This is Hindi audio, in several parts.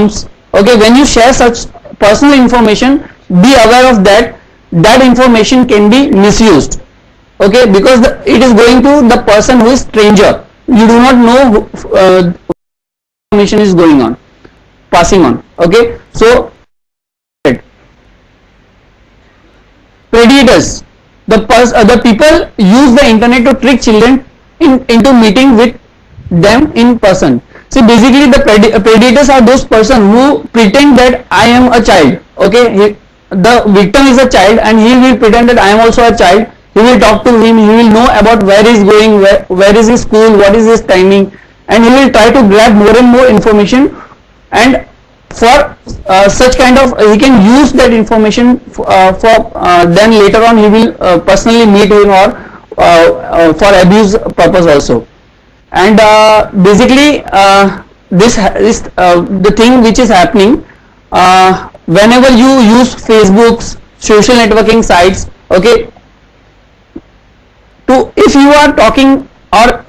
Okay, when you share such personal information, be aware of that information can be misused. Okay, because it is going to the person who is stranger. You do not know information is going on, passing on. Okay, so predators, the people use the internet to trick children into meeting with them in person. See, basically the predators are those person who pretend that I am a child. Okay, the victim is a child and he will pretend that I am also a child. He will talk to him, he will know about where he is going, where is his school, what is his timing, and he will try to grab more and more information, and for such kind of, he can use that information then later on he will personally meet him, or for abuse purpose also. And basically this is the thing which is happening whenever you use Facebook's social networking sites. Okay, to if you are talking or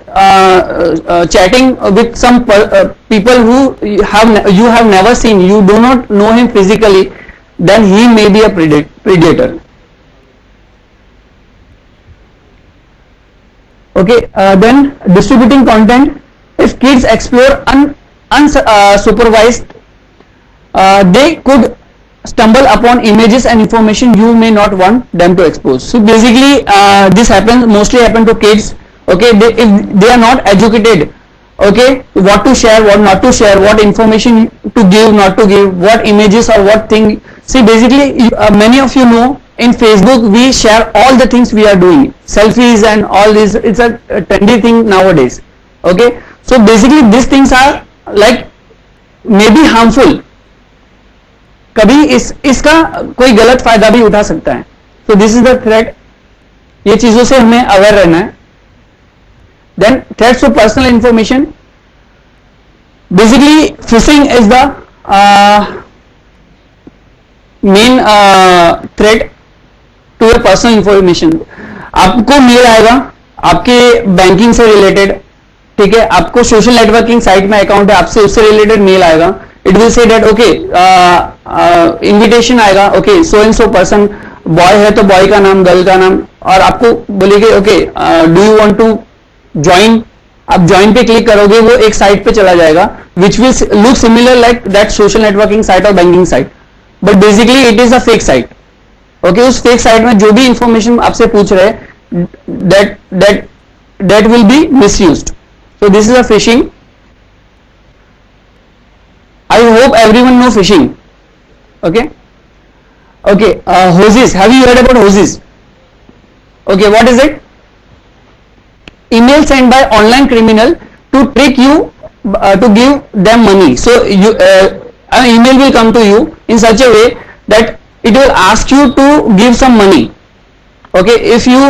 chatting with some people who you have never seen, you do not know him physically, then he may be a predator. Okay, then distributing content. If kids explore unsupervised, they could stumble upon images and information you may not want them to expose. So basically this mostly happen to kids. Okay, if they are not educated, okay, what to share, what not to share, what information to give, not to give, what images or what thing. See, basically many of you know, in Facebook we share all the things we are doing, selfies and all this. It's a trendy thing nowadays. Okay, so basically these things are like maybe harmful. कभी इसका कोई गलत फायदा भी उठा सकता है. So this is the threat. ये चीजों से हमें अवेयर रहना है. Then threats to personal information. Basically phishing is the main threat to your personal information. आपको मेल आएगा आपके बैंकिंग से रिलेटेड, ठीक है, आपको सोशल नेटवर्किंग साइट में अकाउंट है, आपसे उससे रिलेटेड मेल आएगा. It will say that okay, invitation आएगा, okay so and so person, boy है तो बॉय का नाम, गर्ल का नाम, और आपको बोलेगे okay do you want to join. आप ज्वाइन पे क्लिक करोगे, वो एक साइट पे चला जाएगा which will look similar like that social networking site और banking site, but basically it is a fake site. Okay, उस फेक साइट में जो भी इंफॉर्मेशन आपसे पूछ रहे हैं that will be misused. So this is a phishing. I hope everyone know phishing. Okay, okay. Hoses. Have you heard about hoses? Okay, what is it? Email sent by online criminal to trick you to give them money. So you an email will come to you in such a way that it will ask you to give some money. Okay, if you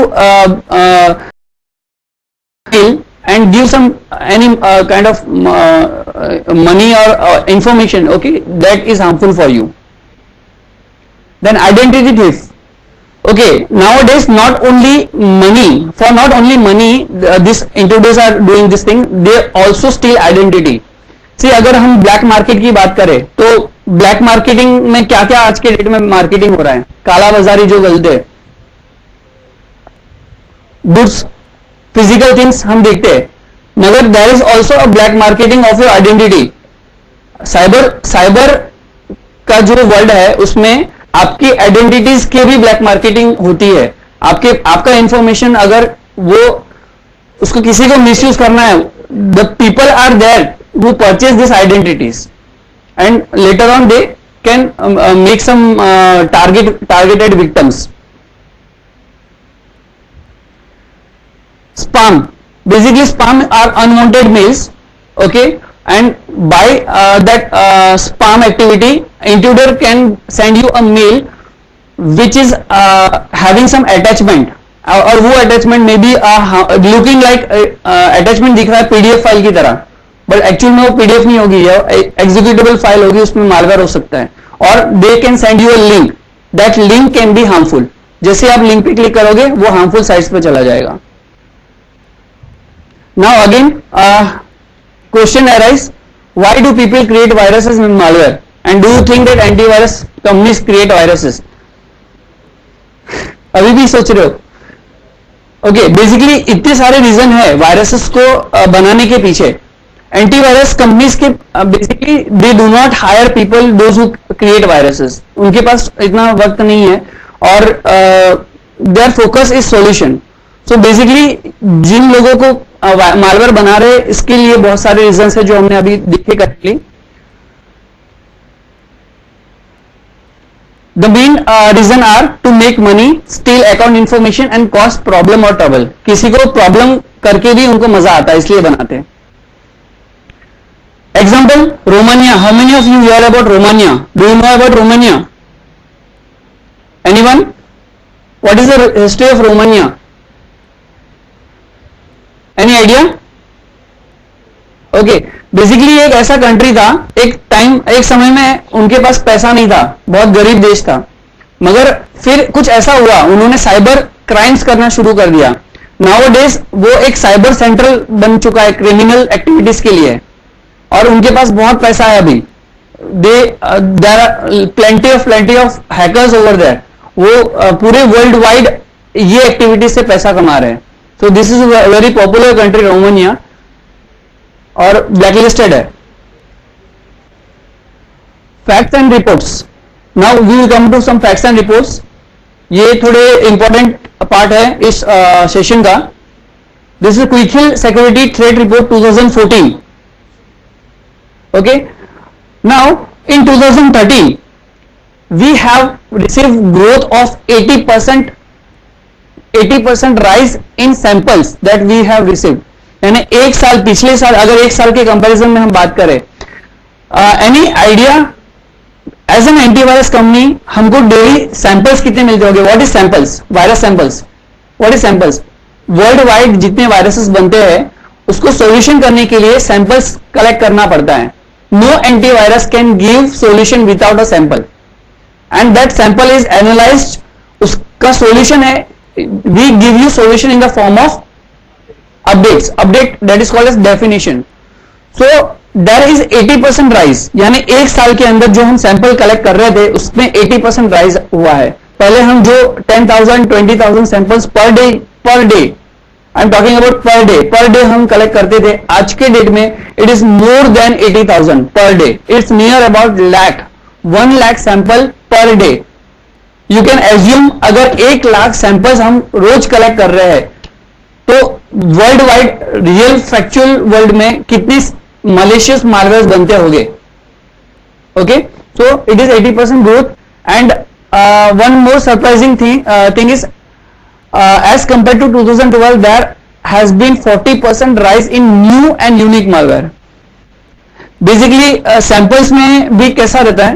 and give some any kind of money or information, okay, that is harmful for you. Then identity theft. Okay, nowadays not only money, this intruders are doing this thing, they also steal identity. See, अगर हम ब्लैक मार्केट की बात करें तो ब्लैक मार्केटिंग में क्या क्या आज के डेट में मार्केटिंग हो रहा है, काला बाजारी जो गलते हैं, गुड्स फिजिकल थिंग्स हम देखते हैं, मगर there is also a black marketing of your identity. Cyber का जो वर्ल्ड है उसमें आपकी आइडेंटिटीज की भी ब्लैक मार्केटिंग होती है. आपका इंफॉर्मेशन अगर वो उसको किसी को मिसयूज करना है, the people are there who purchase this identities and later on they can make some targeted victims. Spam. Basically spam are unwanted mails. Okay, and by that spam activity, intruder can send you a mail which is having some attachment, और वो attachment may be looking like attachment दिख रहा है PDF फाइल की तरह, but actually में वो PDF नहीं होगी, executable फाइल होगी, उसमें malware हो सकता है, और they can send you a link. That link can be harmful. जैसे आप लिंक पे क्लिक करोगे वो harmful sites पे चला जाएगा. Now again question arise, why do people create viruses and malware, and do you think that antivirus companies create viruses? अभी भी सोच रहे हो? ओके, बेसिकली इतने सारे रीजन है वायरसेस को बनाने के पीछे. एंटीवायरस कंपनीज के basically they do not hire people those who create viruses. उनके पास इतना वक्त नहीं है और their focus is solution. So basically जिन लोगों को मालवेयर बना रहे, इसके लिए बहुत सारे रीजंस है जो हमने अभी देखे correctly. The main reason are to make money, steal account information and cause problem or trouble. किसी को प्रॉब्लम करके भी उनको मजा आता है, इसलिए बनाते हैं. Example, Romania. How many of you hear about Romania? Do you know about Romania? Anyone? What is the history of Romania? Any idea? Okay, basically एक ऐसा कंट्री था, एक समय में उनके पास पैसा नहीं था, बहुत गरीब देश था, मगर फिर कुछ ऐसा हुआ, उन्होंने साइबर क्राइम्स करना शुरू कर दिया. नाउअडेज वो एक साइबर सेंट्रल बन चुका है क्रिमिनल एक्टिविटीज के लिए, और उनके पास बहुत पैसा है अभी. There are plenty of hackers over there. वो पूरे वर्ल्ड वाइड ये एक्टिविटीज से पैसा कमा रहे हैं. So this is very popular country Romania, और ब्लैकलिस्टेड है. Facts and reports. Now we will come to some facts and reports. ये थोड़े इंपॉर्टेंट पार्ट है इस सेशन का. This is Quick Heal security threat report 2014. Okay, now in 2013 we have received growth of 80% rise in samples that we have received. यानी एक साल, पिछले साल, अगर एक साल के कंपैरिजन में हम बात करें, any idea as an antivirus company हमको डेली सैंपल्स कितने मिलते होंगे? What is samples? Virus samples. What is samples? World wide जितने वायरसेस बनते हैं उसको सॉल्यूशन करने के लिए सैंपल्स कलेक्ट करना पड़ता है. No antivirus can give solution without a sample, and that sample is analysed. उसका सॉल्यूशन है, we give you solution in the form of update that is called as definition. So there is 80% rise. यानी एक साल के अंदर जो हम सैंपल कलेक्ट कर रहे थे उसमें 80% राइज हुआ है. पहले हम जो 10,000 20,000 samples per day I am talking about per day हम कलेक्ट करते थे, आज के डेट में it is more than 80,000 per day. It's near about 1 lakh sample per day. You can assume अगर 1 लाख सैंपल्स हम रोज कलेक्ट कर रहे हैं तो world wide real factual world में कितने मलेशियस मालवेयर्स बनते होंगे. Okay, so it is 80% growth. And one more surprising thing is as compare to 2012 there has been 40% rise in new and unique malware. Basically samples में भी कैसा रहता है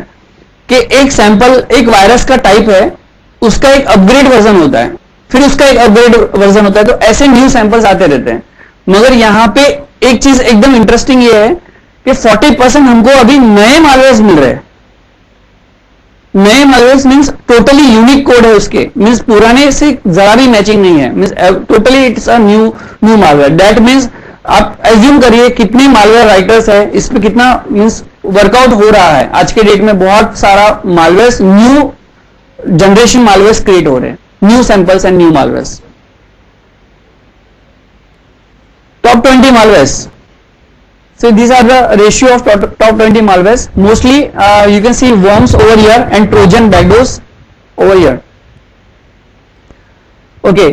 कि एक सैंपल, एक वायरस का टाइप है, उसका एक अपग्रेड वर्जन होता है, फिर उसका एक अपग्रेड वर्जन होता है, तो ऐसे न्यू सैंपल्स आते रहते हैं. मगर यहां पे एक चीज एकदम इंटरेस्टिंग ये है कि 40% हमको अभी नए मालवेयर्स मिल रहे हैं. नए malwares means totally unique code है उसके, मींस पुराने से जरा भी मैचिंग नहीं है, means totally it's a new malware. That means आप एज्यूम करिए कितने मालवेयर राइटर्स है, इस पे कितना मींस वर्कआउट हो रहा है. आज के डेट में बहुत सारा malwares, new generation malwares create हो रहे हैं, new samples and new malwares. Top 20 malwares. So these are the ratio of top 20 malwares. Mostly you can see worms over here and Trojan backdoors over here. Okay,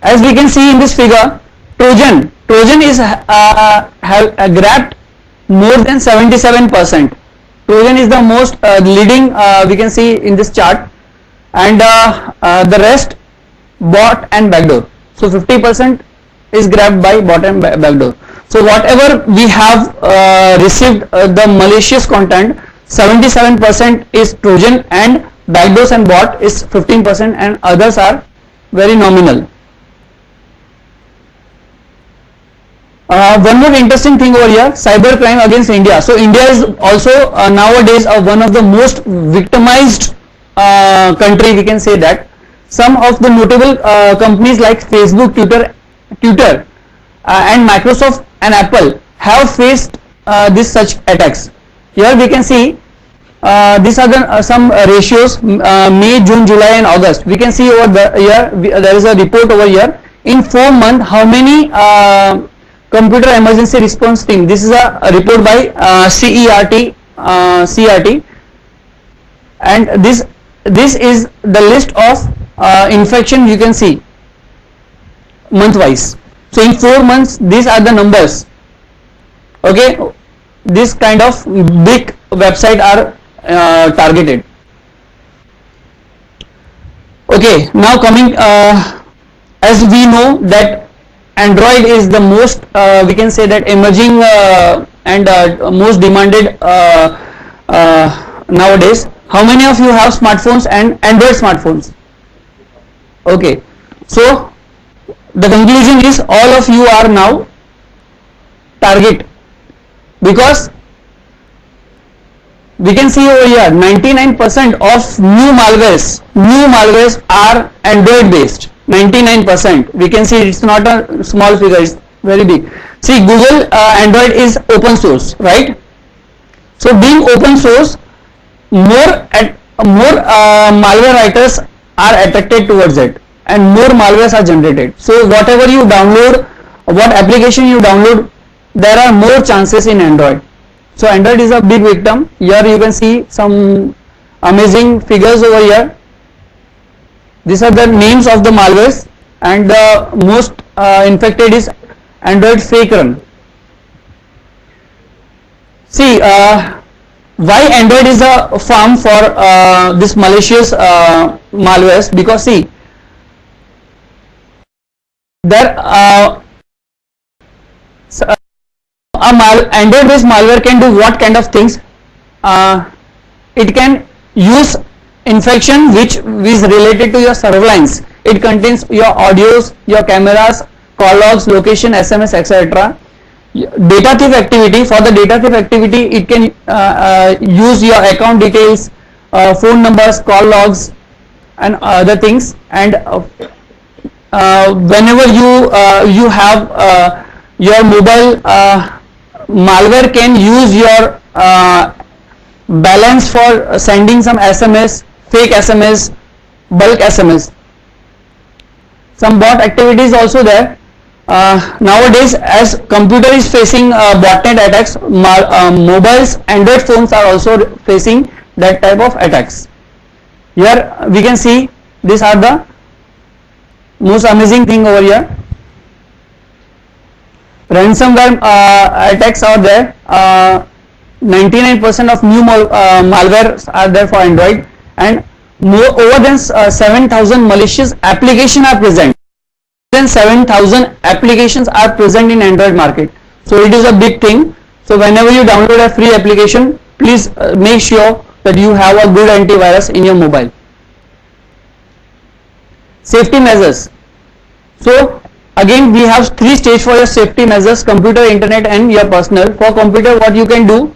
as we can see in this figure, Trojan is have grabbed more than 77%. Trojan is the most leading, we can see in this chart. And the rest bot and backdoor. So 50% is grabbed by bot and backdoor. So whatever we have received the malicious content, 77% is Trojan, and backdoors and bot is 15%, and others are very nominal. One more interesting thing over here, cyber crime against India. So India is also nowadays one of the most victimized country, we can say that. Some of the notable companies like Facebook, Twitter and Microsoft and Apple have faced this such attacks. Here we can see these are the some ratios, May, June, July and August. We can see over here there is a report over here. In 4 months, how many computer emergency response team? This is a report by CERT, and this is the list of infection you can see month wise. So in 4 months, these are the numbers. Okay, this kind of big website are targeted. Okay, now coming, as we know that Android is the most we can say that emerging and most demanded nowadays. How many of you have smartphones and Android smartphones? Okay, so the conclusion is all of you are now target, because we can see over here 99% of new malwares are Android based. 99%. We can see it's not a small figure, it's very big. See, Google Android is open source, right? So being open source, more malware writers are attracted towards it, and more malwares are generated. So whatever you download, what application you download, there are more chances in Android. So Android is a big victim. Here you can see some amazing figures over here. These are the names of the malwares, and the most infected is Android Fake Run. See, why Android is a farm for this malicious malwares? Because see, there Android based malware can do what kind of things? It can use infection which is related to your surveillance. It contains your audios, your cameras, call logs, location, SMS, etc. Data thief activity. For the data thief activity, it can use your account details, phone numbers, call logs, and other things. And whenever you have your mobile, malware can use your balance for sending some SMS, fake SMS, bulk SMS. Some bot activities also there. Nowadays, as computer is facing botnet attacks, mobiles, Android phones are also facing that type of attacks. Here we can see these are the most amazing thing over here. Ransomware attacks are there. 99% of new malwares are there for Android, and over than 7,000 malicious applications are present. Than 7,000 applications are present in Android market. So it is a big thing. So whenever you download a free application, please make sure that you have a good antivirus in your mobile. Safety measures. So again, we have 3 stages for your safety measures: computer, internet, and your personal. For computer, what you can do,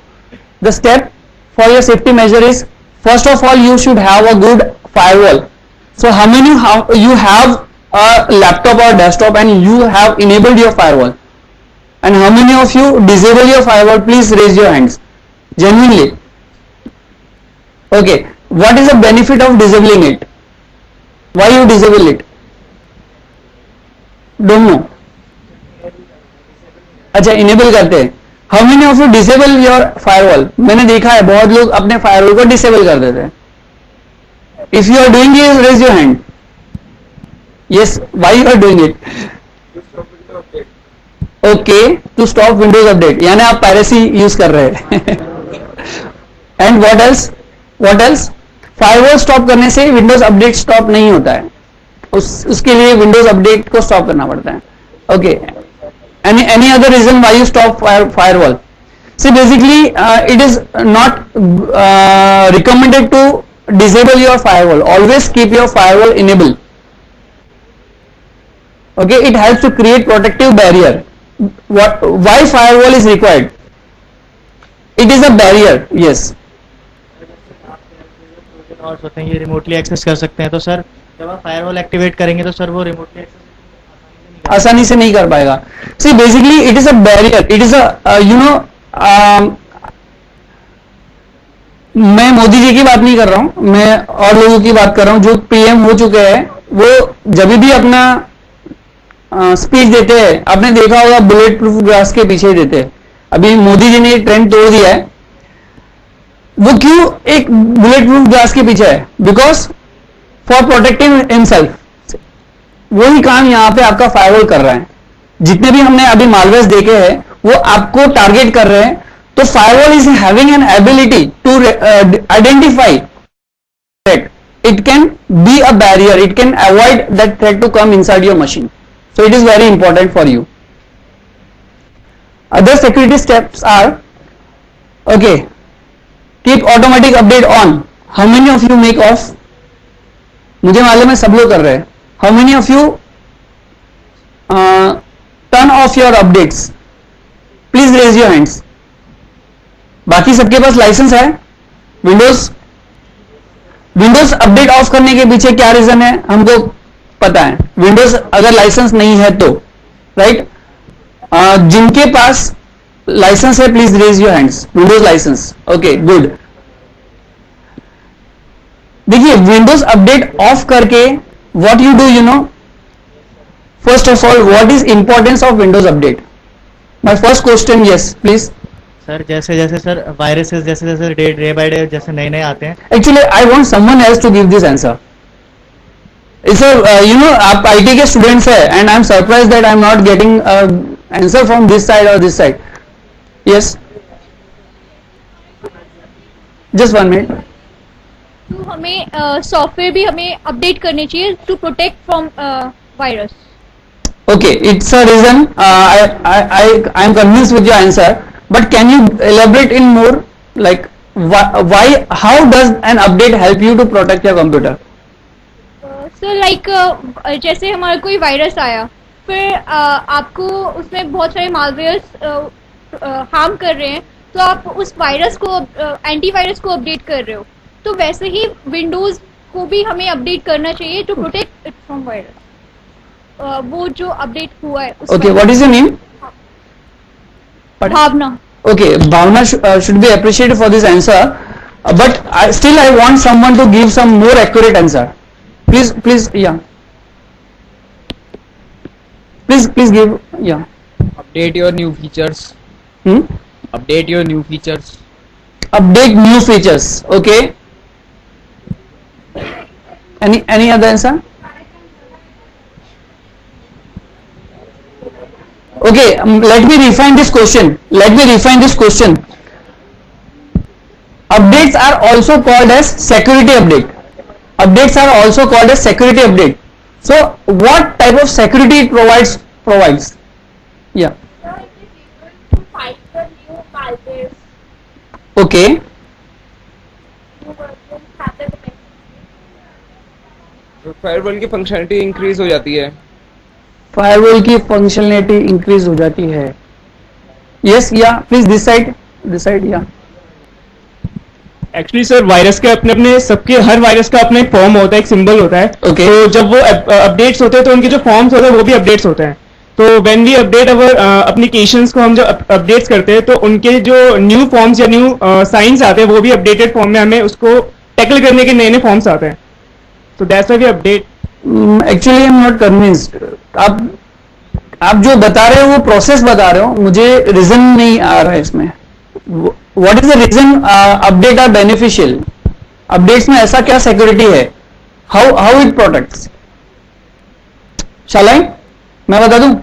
the step for your safety measure is, first of all, you should have a good firewall. So how many you have a laptop or desktop and you have enabled your firewall, and how many of you disable your firewall? Please raise your hands genuinely. Okay, what is the benefit of disabling it? Why you disable it? Don't know. अच्छा, इनेबल करते हैं. How many of you disable your firewall? मैंने देखा है बहुत लोग अपने फायरवॉल को डिसेबल कर देते हैं. If you are doing it, raise your hand. Yes, why you are doing it? Okay, to stop Windows update, यानी आप पायरेसी यूज कर रहे हैं. And what else? What else? Firewall stop करने से विंडोज अपडेट स्टॉप नहीं होता है, उसके लिए विंडोज अपडेट को स्टॉप करना पड़ता है. Okay, any other reason why you stop firewall? See, basically it is not recommended to disable your firewall. Always keep your firewall enabled. Okay, it helps to create protective barrier. Why firewall is required? It is a barrier. Yes. और होते हैं ये रिमोटली एक्सेस कर सकते हैं, तो सर जब आप फायरवॉल एक्टिवेट करेंगे तो सर वो रिमोटली एक्सेस आसानी से नहीं कर पाएगा. See, basically it is a barrier. It is a मैं मोदी जी की बात नहीं कर रहा हूं, मैं और लोगों की बात कर रहा हूं जो पीएम हो चुके हैं। वो जब भी अपना स्पीच देते हैं, आपने देखा होगा बुलेट प्रूफ ग्लास के पीछे ही देते हैं। अभी मोदी जी ने ट्रेंड तोड़ दिया है। वो क्यों एक बुलेट प्रूफ ग्लास के पीछे है? Because for protecting himself. वही काम यहां पे आपका फायरवॉल कर रहा है। जितने भी हमने अभी मालवेयर्स देखे हैं वो आपको टारगेट कर रहे हैं। तो firewall is having an ability to identify threat. It can be a barrier. It can avoid that threat to come inside your machine. So it is very important for you. Other security steps are, okay, keep automatic update on. How many of you make off? मुझे मालूम है सब लोग कर रहे हैं. How many of you turn off your updates? Please raise your hands. बाकी सबके पास लाइसेंस है? विंडोज अपडेट ऑफ करने के पीछे क्या रीजन है हमको पता है. विंडोज अगर लाइसेंस नहीं है तो राइट. जिनके पास लाइसेंस है please raise your hands. Windows licence. Okay good. देखिए विंडोज अपडेट ऑफ करके what you do, you know, first of all what is importance of Windows update? My first question. Yes please. Sir जैसे जैसे सर वायरसेस जैसे जैसे डे बाय डे जैसे नए नए आते हैं. Actually I want someone else to give this answer. You know आप आईटी के स्टूडेंट्स है and I am surprise that I am not getting answer from this side और this side. Yes just 1 minute. तो हमें सॉफ्टवेयर भी हमें अपडेट करने चाहिए to protect from virus. Okay, it's a reason. I am convinced with your answer, but can you elaborate in more? Like why? How does an update help you to protect your computer? Sir like जैसे हमारा कोई वायरस आया, फिर आपको उसमें बहुत सारे मालवेयर्स हार्म कर रहे हैं, तो आप उस वायरस को एंटीवायरस को अपडेट कर रहे हो. तो वैसे ही विंडोज को भी हमें अपडेट करना चाहिए to protect it from virus. वो जो अपडेट हुआ है. Okay, what is your name? Bhavna. Okay, Bhavna should be appreciated for this answer, but still I want someone to give some more accurate answer. Please, yeah. Please give, yeah. Update your new features. Update your new features. Update new features. Okay. Any other answer? Okay, let me refine this question. Updates are also called as security update. So what type of security it provides? Yeah. To fight the new malwares. Okay. Firewall की फंक्शनलिटी इंक्रीज हो जाती है. फायरवॉल की फंक्शनलिटी इंक्रीज हो जाती है. यस या प्लीज दिस साइड या. एक्चुअली सर वायरस के अपने अपने सबके हर वायरस का अपना एक फॉर्म होता है, एक सिंबल होता है. Okay. तो जब वो अपडेट्स होते हैं तो उनके जो फॉर्म्स होते हैं वो भी अपडेट्स होते हैं. तो when we update our applications को हम जब अपडेट्स करते हैं तो उनके जो न्यू फॉर्म्स या न्यू साइंस आते हैं वो भी अपडेटेड फॉर्म में हमें उसको टैकल करने के नए नए फॉर्म्स आते हैं. तो that's why we update. Actually I am not convinced. आप जो बता रहे हो वो प्रोसेस बता रहे हो, मुझे रीजन नहीं आ रहा है इसमें. What is the reason update are beneficial? Updates में ऐसा क्या सिक्योरिटी है? How it protects? Shall I? मैं बता दूं?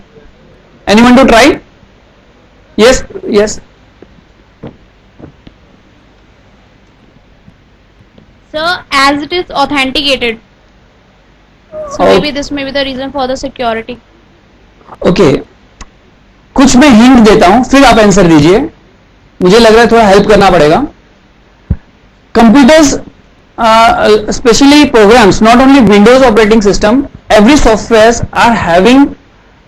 Anyone to try? Yes. Sir, as it is authenticated, so maybe this may be the reason for the security. Okay, कुछ मैं हिंट देता हूं फिर आप आंसर दीजिए. मुझे लग रहा है थोड़ा हेल्प करना पड़ेगा. Computers specially programs, not only Windows operating system, every software are having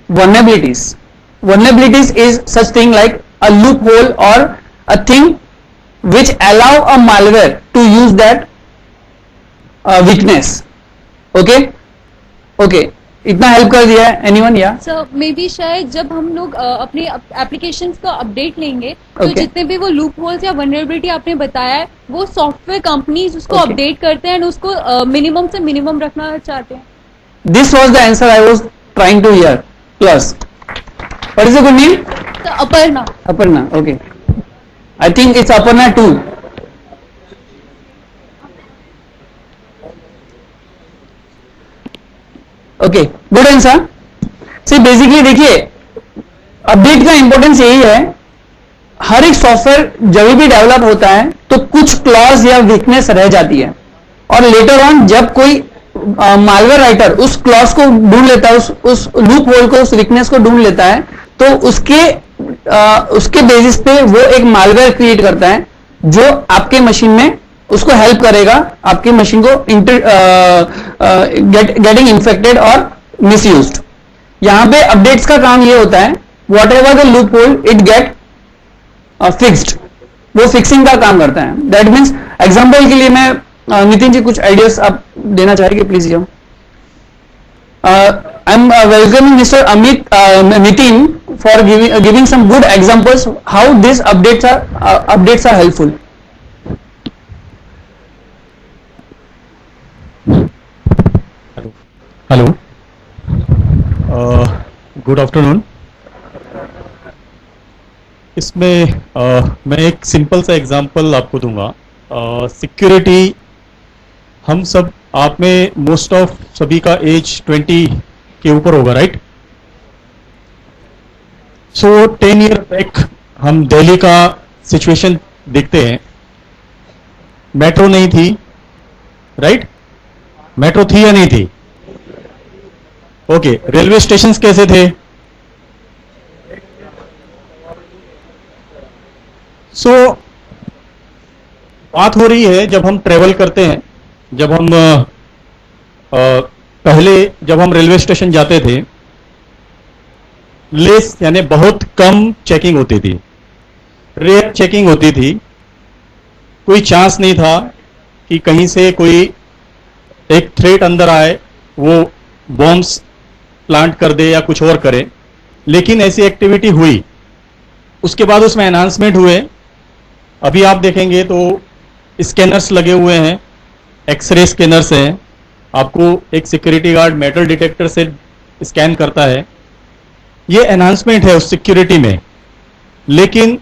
vulnerabilities. Vulnerabilities is such thing like a loophole or a thing which allow a malware to use that weakness. Okay. इतना हेल्प कर दिया है? एनीवन? या सर मे बी शायद जब हम लोग अपने एप्लीकेशंस का अपडेट लेंगे तो Okay. जितने भी वो लूप होल्स या वनरेबिलिटी आपने बताया है वो सॉफ्टवेयर कंपनीज उसको Okay. अपडेट करते हैं और उसको मिनिमम से मिनिमम रखना चाहते हैं. This was the answer I was trying to hear. Plus what is the good name? तो Aparna. Aparna. Okay. I think it's Aparna too. Okay, good answer. See, basically देखिए अपडेट का इंपॉर्टेंस यही है, हर एक सॉफ्टवेयर जब भी डेवलप होता है तो कुछ क्लॉज या वीकनेस रह जाती है और लेटर ऑन जब कोई मालवेयर राइटर उस क्लॉज को ढूंढ लेता है, उस लूप होल को, उस वीकनेस को ढूंढ लेता है, तो उसके बेसिस पे वो एक मालवेयर क्रिएट करता है जो आपके मशीन में उसको हेल्प करेगा आपकी मशीन को गेटिंग इन्फेक्टेड और मिसयूज्ड. यहां पे अपडेट्स का काम ये होता है, what ever the loop hole it get fixed, वो फिक्सिंग का काम करता है. दैट मीन्स एग्जाम्पल के लिए मैं नितिन जी कुछ आइडियाज आप देना चाहेंगे प्लीज. जाओ. I am welcoming Mr. Nitin for giving some good examples how these updates are helpful. Hello, good afternoon. इसमें मैं एक सिंपल सा एग्जांपल आपको दूंगा. सिक्योरिटी, हम सब, आप में मोस्ट ऑफ सभी का एज 20 के ऊपर होगा, राइट? सो 10 ईयर बैक हम दिल्ली का सिचुएशन देखते हैं. मेट्रो नहीं थी, राइट? मेट्रो थी या नहीं थी? ओके. रेलवे स्टेशंस कैसे थे? सो बात हो रही है जब हम ट्रेवल करते हैं, जब हम पहले जब हम रेलवे स्टेशन जाते थे, लेस यानी बहुत कम चेकिंग होती थी, रेयर चेकिंग होती थी. कोई चांस नहीं था कि कहीं से कोई एक थ्रेट अंदर आए, वो बॉम्ब्स प्लांट कर दे या कुछ और करे. लेकिन ऐसी एक्टिविटी हुई, उसके बाद उसमें एनहांसमेंट हुए. अभी आप देखेंगे तो स्कैनर्स लगे हुए हैं, एक्सरे स्कैनर्स हैं. आपको एक सिक्योरिटी गार्ड मेटल डिटेक्टर से स्कैन करता है. ये एनहांसमेंट है उस सिक्योरिटी में. लेकिन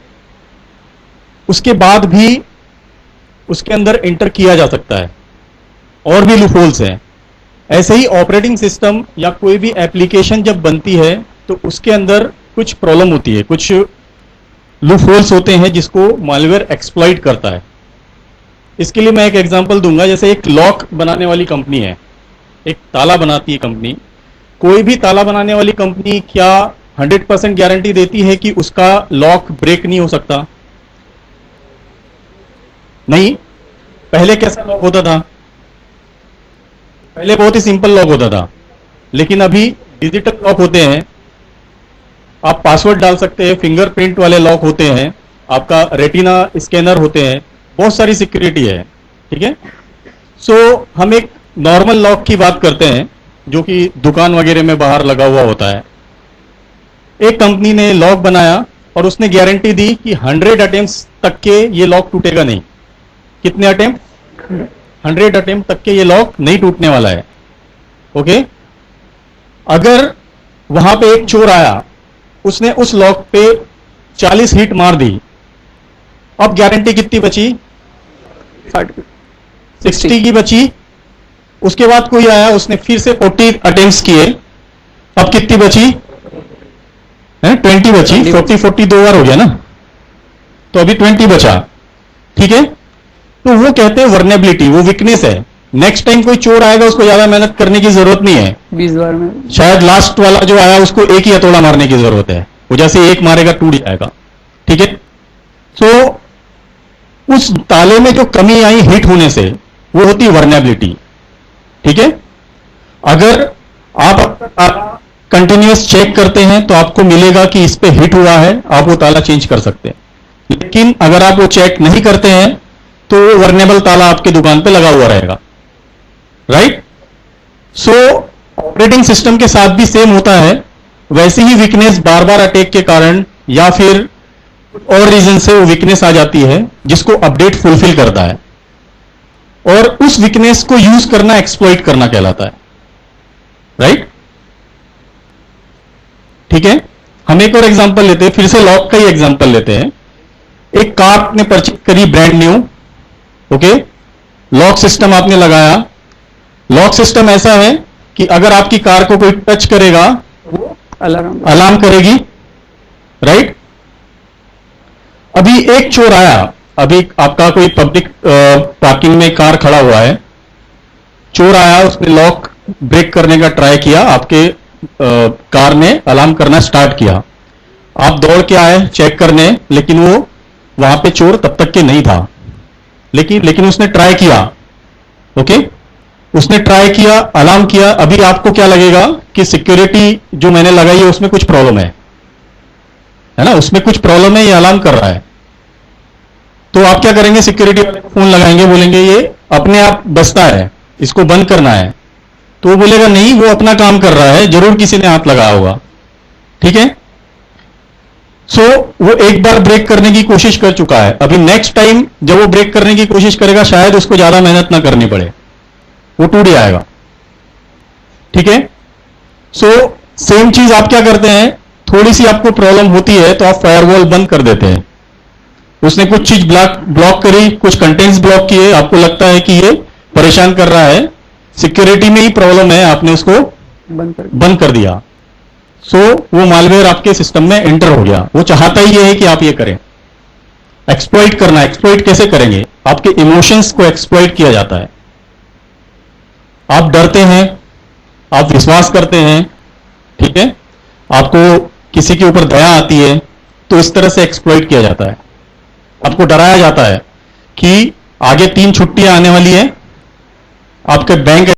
उसके बाद भी उसके अंदर इंटर किया जा सकता है, और भी लूपहोल्स हैं. ऐसे ही ऑपरेटिंग सिस्टम या कोई भी एप्लीकेशन जब बनती है तो उसके अंदर कुछ प्रॉब्लम होती है, कुछ लूपहोल्स होते हैं जिसको मालवेयर एक्सप्लॉइट करता है. इसके लिए मैं एक एग्जांपल दूंगा. जैसे एक लॉक बनाने वाली कंपनी है, एक ताला बनाती है कंपनी. कोई भी ताला बनाने वाली कंपनी क्या 100% गारंटी देती है कि उसका लॉक ब्रेक नहीं हो सकता? नहीं. पहले कैसा लॉक होता था? पहले बहुत ही सिंपल लॉक होता था, लेकिन अभी डिजिटल लॉक होते हैं. आप पासवर्ड डाल सकते हैं, फिंगरप्रिंट वाले लॉक होते हैं, आपका रेटिना स्कैनर होते हैं, बहुत सारी सिक्योरिटी है. ठीक है. सो हम एक नॉर्मल लॉक की बात करते हैं जो कि दुकान वगैरह में बाहर लगा हुआ होता है. एक कंपनी ने लॉक बनाया और उसने गारंटी दी कि 100 अटेम्प्ट्स तक के ये लॉक टूटेगा नहीं. कितने अटेम्प्ट? 100 अटेम्प्ट तक के ये लॉक नहीं टूटने वाला है. ओके. अगर वहां पे एक चोर आया, उसने उस लॉक पे 40 हिट मार दी, अब गारंटी कितनी बची? 60 की बची. उसके बाद कोई आया, उसने फिर से 40 अटेम्प्ट्स किए, अब कितनी बची? 20 बची. 40 दो बार हो गया ना, तो अभी 20 बचा. ठीक है. तो वो कहते हैं वर्नेबिलिटी, वो वीकनेस है. नेक्स्ट टाइम कोई चोर आएगा, उसको ज्यादा मेहनत करने की जरूरत नहीं है. 20 बार में शायद लास्ट वाला जो आया उसको एक ही हथौड़ा मारने की जरूरत है, वो जैसे एक मारेगा टूट जाएगा. ठीक है. तो उस ताले में जो कमी आई हिट होने से, वो होती है वर्नेबिलिटी. ठीक है. अगर आप कंटिन्यूअस चेक करते हैं तो आपको मिलेगा कि इस पे हिट हुआ है, आप वो ताला चेंज कर सकते हैं. लेकिन अगर आप वो चेक नहीं करते हैं तो वर्नेबल ताला आपके दुकान पे लगा हुआ रहेगा. राइट. सो ऑपरेटिंग सिस्टम के साथ भी सेम होता है, वैसी ही वीकनेस बार बार अटैक के कारण या फिर और रीजन से वो वीकनेस आ जाती है जिसको अपडेट फुलफिल करता है, और उस वीकनेस को यूज करना एक्सप्लॉइट करना कहलाता है, राइट? ठीक है, हम एक और एग्जांपल लेते हैं, फिर से लॉक का ही एग्जांपल लेते हैं। एक कार आपने परचेज करी brand new, okay, lock system आपने लगाया। लॉक सिस्टम ऐसा है कि अगर आपकी कार को कोई टच करेगा अलार्म करेगी, राइट? अभी एक चोर आया, अभी आपका कोई पब्लिक पार्किंग में कार खड़ा हुआ है, चोर आया, उसने लॉक ब्रेक करने का ट्राई किया, आपके कार में अलार्म करना स्टार्ट किया। आप दौड़ के आए चेक करने, लेकिन वो वहां पे चोर तब तक के नहीं था, लेकिन उसने ट्राई किया, ओके, उसने ट्राई किया, अलार्म किया। अभी आपको क्या लगेगा कि सिक्योरिटी जो मैंने लगाई है उसमें कुछ प्रॉब्लम है ना, उसमें कुछ प्रॉब्लम है, ये अलार्म कर रहा है। तो आप क्या करेंगे, सिक्योरिटी वाले को फोन लगाएंगे, बोलेंगे ये अपने आप बजता है, इसको बंद करना है। तो वो बोलेगा नहीं, वो अपना काम कर रहा है, जरूर किसी ने हाथ लगाया होगा, ठीक है? सो वो एक बार ब्रेक करने की कोशिश कर चुका है, अभी नेक्स्ट टाइम जब वो ब्रेक करने की कोशिश करेगा शायद उसको ज्यादा मेहनत ना करनी पड़े, वो टूट जाएगा, ठीक है? सो सेम चीज आप क्या करते हैं, थोड़ी सी आपको प्रॉब्लम होती है तो आप फायरवॉल बंद कर देते हैं। उसने कुछ चीज ब्लॉक करी, कुछ कंटेंट्स ब्लॉक किए, आपको लगता है कि ये परेशान कर रहा है, सिक्योरिटी में ही प्रॉब्लम है, आपने उसको बंद कर दिया। सो वो मालवेयर आपके सिस्टम में एंटर हो गया। वो चाहता ही ये है कि आप ये करें, एक्सप्लॉइट करना। एक्सप्लॉइट कैसे करेंगे, आपके इमोशंस को एक्सप्लॉइट किया जाता है। आप डरते हैं, आप विश्वास करते हैं, ठीक है, आपको किसी के ऊपर दया आती है, तो इस तरह से एक्सप्लॉइट किया जाता है। आपको डराया जाता है कि आगे 3 छुट्टियां आने वाली है, आपके बैंक